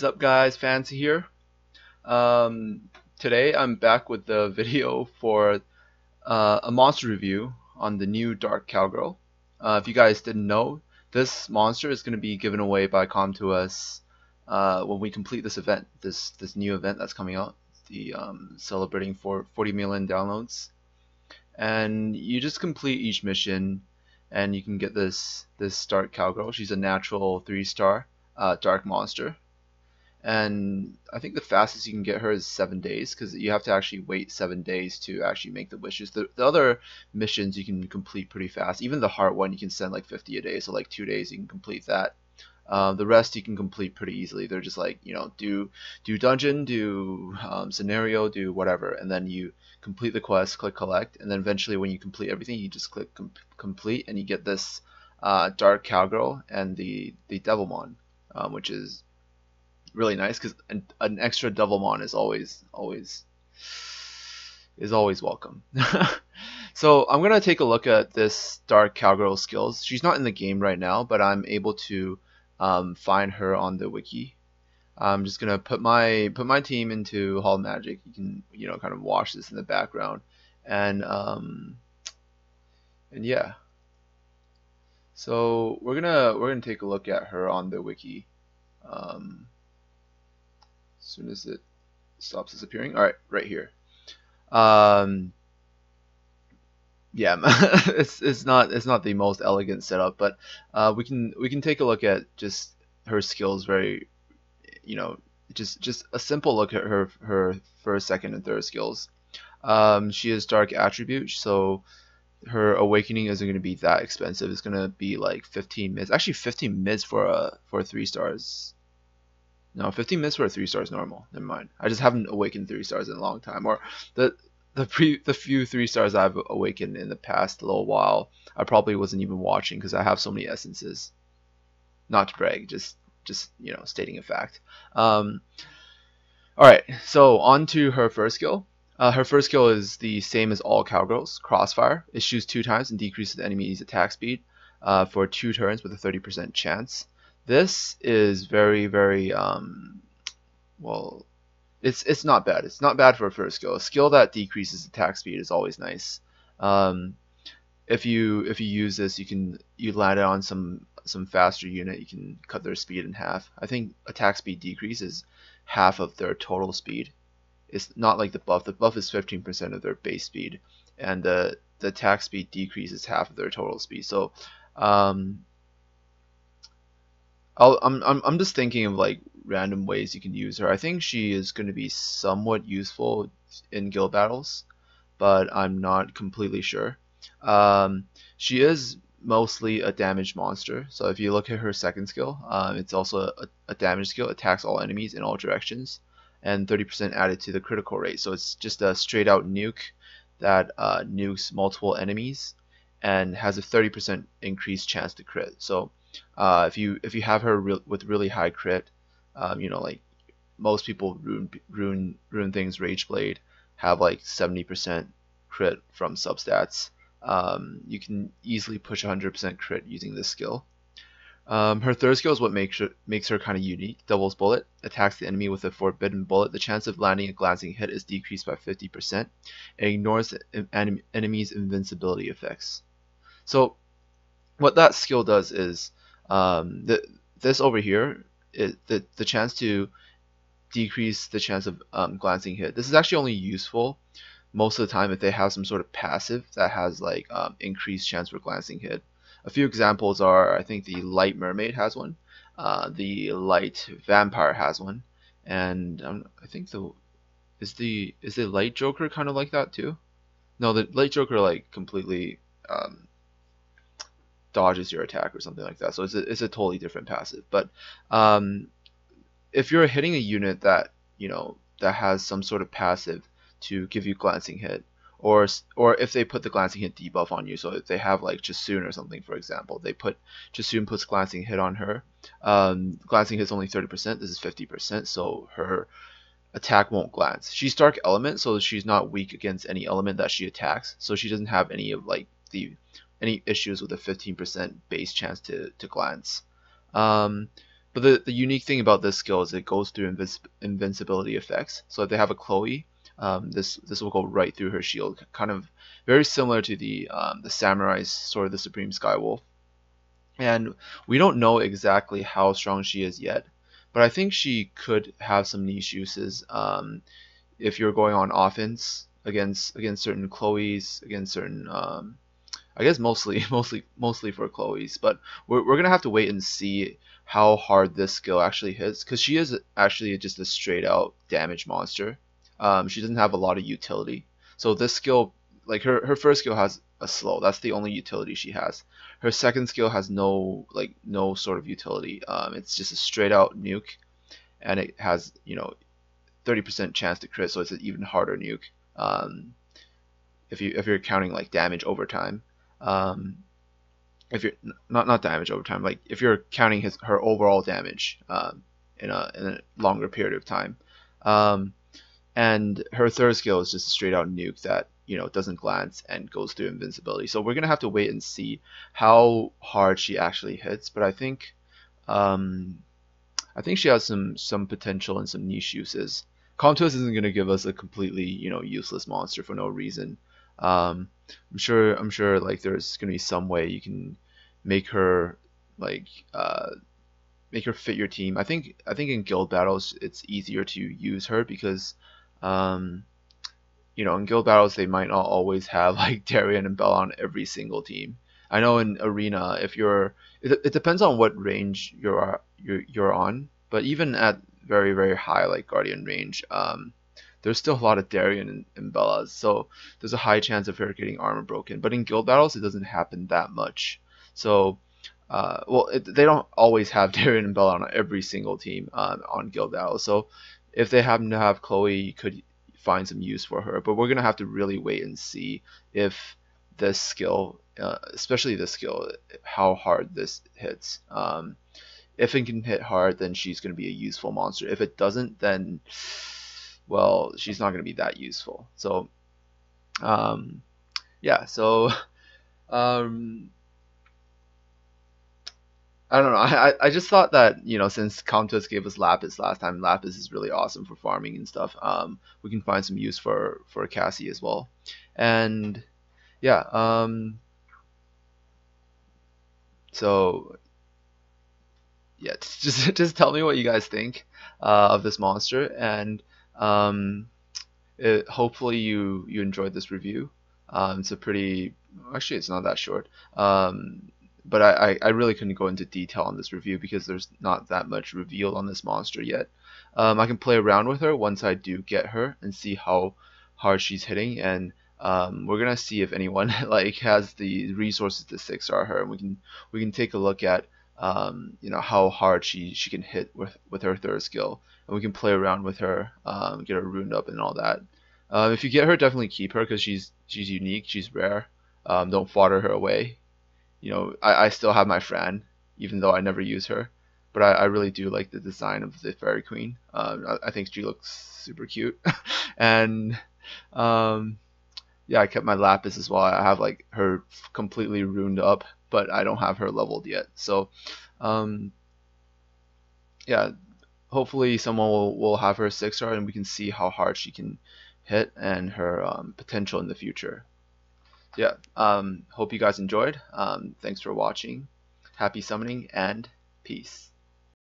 What's up, guys? Fancy here. Um, Today I'm back with the video for a monster review on the new Dark Cowgirl. If you guys didn't know, this monster is going to be given away by Com to us when we complete this event, this new event that's coming out, the celebrating for 40 million downloads. And you just complete each mission, and you can get this Dark Cowgirl. She's a natural 3-star dark monster. And I think the fastest you can get her is 7 days, because you have to actually wait 7 days to actually make the wishes. The other missions you can complete pretty fast. Even the heart one you can send like 50 a day, so like 2 days you can complete that. The rest you can complete pretty easily. They're just like, do dungeon, do scenario, do whatever, and then you complete the quest, click collect, and then eventually when you complete everything you just click complete, and you get this Dark Cowgirl and the Devilmon, which is really nice, because an extra Devilmon is always welcome. So I'm gonna take a look at this Dark Cowgirl skills. She's not in the game right now, but I'm able to find her on the wiki. I'm just gonna put my team into Hall Magic. You can kind of watch this in the background, and yeah. So we're gonna take a look at her on the wiki. As soon as it stops disappearing. All right, right here. Yeah, it's not the most elegant setup, but we can take a look at just her skills. Very, just a simple look at her first, second, and third skills. She is dark attribute, so her awakening isn't going to be that expensive. It's going to be like 15 mids. Actually, 15 mids for 3 stars. No, 15 minutes for a 3-star is normal. Never mind. I just haven't awakened 3 stars in a long time. Or the few 3 stars I've awakened in the past little while, I probably wasn't even watching because I have so many essences. Not to brag, just stating a fact. All right, so on to her first skill. Her first skill is the same as all cowgirls, Crossfire. It shoots 2 times and decreases the enemy's attack speed for 2 turns with a 30% chance. This is very well, it's not bad. It's not bad for a first skill. A skill that decreases attack speed is always nice. If you use this, you land it on some faster unit, you can cut their speed in half. I think attack speed decrease is half of their total speed. It's not like the buff. The buff is 15% of their base speed, and the attack speed decrease is half of their total speed. So I'm just thinking of like random ways you can use her. I think she is going to be somewhat useful in guild battles, but I'm not completely sure. She is mostly a damage monster, so if you look at her second skill, it's also a damage skill. Attacks all enemies in all directions, and 30% added to the critical rate. So it's just a straight out nuke that nukes multiple enemies and has a 30% increased chance to crit. So if you have her with really high crit, like most people ruin things Rageblade have like 70% crit from substats. You can easily push 100% crit using this skill. Her third skill is what makes her kind of unique. Devil's Bullet attacks the enemy with a forbidden bullet. The chance of landing a glancing hit is decreased by 50%. It ignores the enemy's invincibility effects. So what that skill does is this over here, the chance to decrease the chance of glancing hit. This is actually only useful most of the time if they have some sort of passive that has like increased chance for glancing hit. A few examples are, I think the Light Mermaid has one, the Light Vampire has one, and I think is the Light Joker kind of like that too? No, the Light Joker like completely dodges your attack or something like that, so it's a totally different passive. But if you're hitting a unit that that has some sort of passive to give you glancing hit, or if they put the glancing hit debuff on you, so if they have like Jasun or something, for example, Jasun puts glancing hit on her. Glancing hit is only 30%. This is 50%, so her attack won't glance. She's dark element, so she's not weak against any element that she attacks, so she doesn't have any of like any issues with a 15% base chance to glance. But the unique thing about this skill is it goes through invincibility effects. So if they have a Chloe, this will go right through her shield, kind of very similar to the Samurai's Sword of the Supreme Skywolf. And we don't know exactly how strong she is yet, but I think she could have some niche uses. If you're going on offense against certain Chloes, against certain I guess mostly mostly for Chloe's, but we're gonna have to wait and see how hard this skill actually hits, because she is actually just a straight out damage monster. She doesn't have a lot of utility. So this skill, like her first skill has a slow. That's the only utility she has. Her second skill has no sort of utility. It's just a straight out nuke, and it has 30% chance to crit, so it's an even harder nuke. If you're counting like damage over time. If you're not damage over time, like if you're counting her overall damage in a longer period of time. And her third skill is just a straight out nuke that doesn't glance and goes through invincibility. So we're gonna have to wait and see how hard she actually hits. But I think she has some potential and some niche uses. Comtos isn't gonna give us a completely useless monster for no reason. I'm sure like there's gonna be some way you can make her like make her fit your team. I think in guild battles it's easier to use her because um, in guild battles they might not always have like Darien and Bella on every single team. I know in arena, if it depends on what range you're on, but even at very very high like Guardian range, there's still a lot of Darien and Bellas, so there's a high chance of her getting armor broken. But in guild battles, it doesn't happen that much. So, they don't always have Darien and Bella on every single team on guild battles. So, if they happen to have Chloe, you could find some use for her. But we're gonna have to really wait and see if this skill, especially this skill, how hard this hits. If it can hit hard, then she's gonna be a useful monster. If it doesn't, then well, she's not going to be that useful. So, yeah. So, um, I don't know. I just thought that since Comtos gave us Lapis last time, Lapis is really awesome for farming and stuff. We can find some use for Cassie as well, and yeah. So yeah, just tell me what you guys think of this monster, and hopefully you enjoyed this review. It's a pretty, actually it's not that short, but I really couldn't go into detail on this review because there's not that much revealed on this monster yet. I can play around with her once I do get her and see how hard she's hitting, and we're gonna see if anyone like has the resources to 6-star her, and we can take a look at how hard she can hit with her third skill, and we can play around with her, get her ruined up and all that. If you get her, definitely keep her because she's unique, she's rare. Don't fodder her away. I still have my Fran, even though I never use her, but I really do like the design of the Fairy Queen. I think she looks super cute, and yeah, I kept my Lapis as well. I have like her completely ruined up, but I don't have her leveled yet. So, yeah, hopefully someone will have her 6-star and we can see how hard she can hit and her potential in the future. Yeah, hope you guys enjoyed. Thanks for watching. Happy summoning and peace.